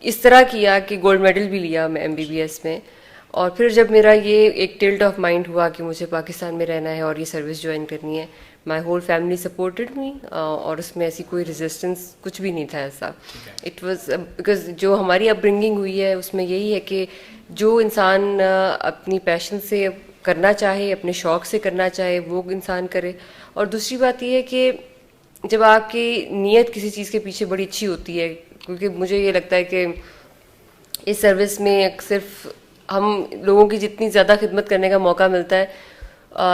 اس طرح کیا کہ گولڈ میڈل بھی لیا میں MBBS میں. اور پھر جب میرا یہ ایک ٹلٹ آف مائنڈ ہوا کہ مجھے پاکستان میں رہنا ہے اور یہ سروس جوائن کرنی ہے, my whole family supported me, اور اس میں ایسی کوئی ریزسٹنس کچھ بھی نہیں تھا ایسا. اٹ واز بیکاز جو ہماری اپ برنگنگ ہوئی ہے اس میں یہی ہے کہ جو انسان اپنی پیشن سے کرنا چاہے, اپنے شوق سے کرنا چاہے, وہ انسان کرے. اور دوسری بات یہ ہے کہ جب آپ کی نیت کسی چیز کے پیچھے بڑی اچھی ہوتی ہے, کیونکہ مجھے یہ لگتا ہے کہ اس سروس میں صرف ہم لوگوں کی جتنی زیادہ خدمت کرنے کا موقع ملتا ہے,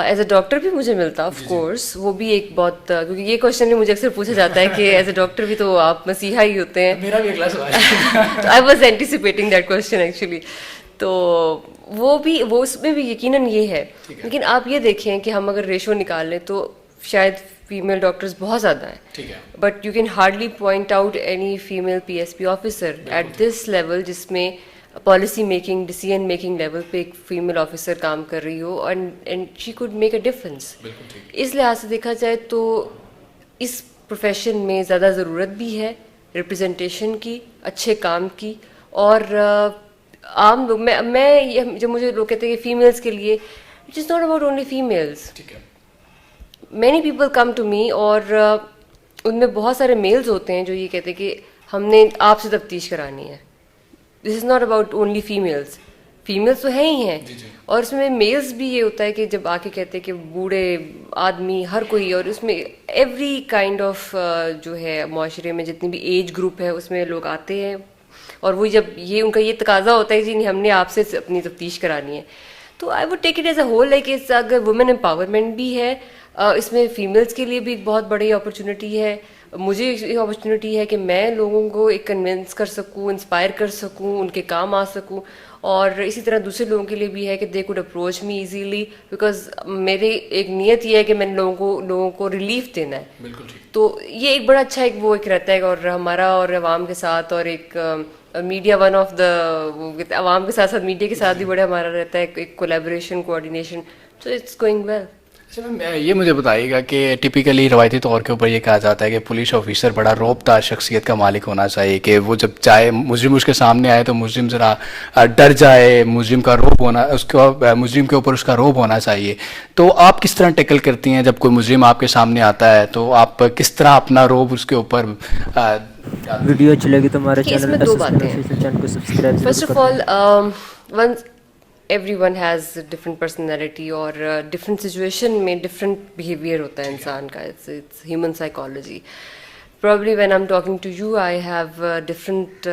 ایز اے ڈاکٹر بھی مجھے ملتا آف کورس, وہ بھی ایک بہت, کیونکہ یہ کوشچن بھی مجھے اکثر پوچھا جاتا ہے کہ ایز اے ڈاکٹر بھی تو آپ مسیحا ہی ہوتے ہیں. میرا بھی اگلا سوال ہے. I was anticipating that question actually. تو وہ اس میں بھی یقیناً یہ ہے. لیکن آپ یہ دیکھیں کہ ہم اگر ریشو نکال لیں تو شاید فیمیل ڈاکٹرز بہت زیادہ ہیں, but you can hardly point out any female PSP officer at this level جس میں policy making, decision making level پہ ایک فیمیل آفیسر کام کر رہی ہو, and she could make a difference. اس لحاظ سے دیکھا جائے تو اس پروفیشن میں زیادہ ضرورت بھی ہے ریپرزنٹیشن کی, اچھے کام کی. اور عام لوگ, میں جب مجھے لوگ کہتے ہیں کہ فیمیلس کے لیے, it is not about only families. Many people come to me, اور ان میں بہت سارے میلز ہوتے ہیں جو یہ کہتے ہیں کہ ہم نے آپ سے تفتیش کرانی ہے. This is not about only families, families تو ہیں ہی ہیں, اور اس میں میلز بھی یہ ہوتا ہے کہ جب آ کے کہتے ہیں کہ بوڑھے آدمی ہر کوئی, اور اس میں ایوری کائنڈ آف جو ہے معاشرے میں جتنی بھی ایج گروپ ہے اس میں لوگ آتے ہیں, اور وہ جب یہ ان کا یہ تقاضا ہوتا ہے جی نہیں ہم نے آپ سے اپنی تفتیش کرانی ہے, تو I would take it as a whole like اگر وومن امپاورمنٹ بھی ہے اس میں, فیمیلس کے لیے بھی ایک بہت بڑی اپرچونیٹی ہے. مجھے ایک اپرچونیٹی ہے کہ میں لوگوں کو ایک کنونس کر سکوں, انسپائر کر سکوں, ان کے کام آ سکوں, اور اسی طرح دوسرے لوگوں کے لیے بھی ہے کہ they could approach me easily, because میری ایک نیت یہ ہے کہ میں نے لوگوں کو ریلیف دینا ہے. بالکل ٹھیک. تو یہ ایک بڑا اچھا وہ ایک رہتا ہے, اور ہمارا اور عوام کے ساتھ, اور ایک میڈیا ون آف دا, عوام کے ساتھ ساتھ میڈیا کے ساتھ بھی بڑا ہمارا رہتا ہے ایک کولیبوریشن, کوآرڈینیشن. تو اٹس گوئنگ ویل. اچھا میم, یہ مجھے بتائیے گا کہ ٹپیکلی روایتی طور کے اوپر یہ کہا جاتا ہے کہ پولیس آفیسر بڑا رعب دار شخصیت کا مالک ہونا چاہیے, کہ وہ جب چاہے مجرم اس کے سامنے آئے تو مجرم ذرا ڈر جائے, مجرم کا رعب ہونا, مجرم کے اوپر اس کا رعب ہونا چاہیے. تو آپ کس طرح ٹیکل کرتی ہیں جب کوئی مجرم آپ کے سامنے آتا ہے, تو آپ کس طرح اپنا رعب اس کے اوپر؟ ویڈیو اچھی لگی تو ہمارے اس میں دو باتیں ہیں. First of all, everyone has different personality, اور ڈفرنٹ سچویشن میں ڈفرنٹ بیہیویئر ہوتا ہے انسان کا. It's human psychology. Probably when I am talking to you I have different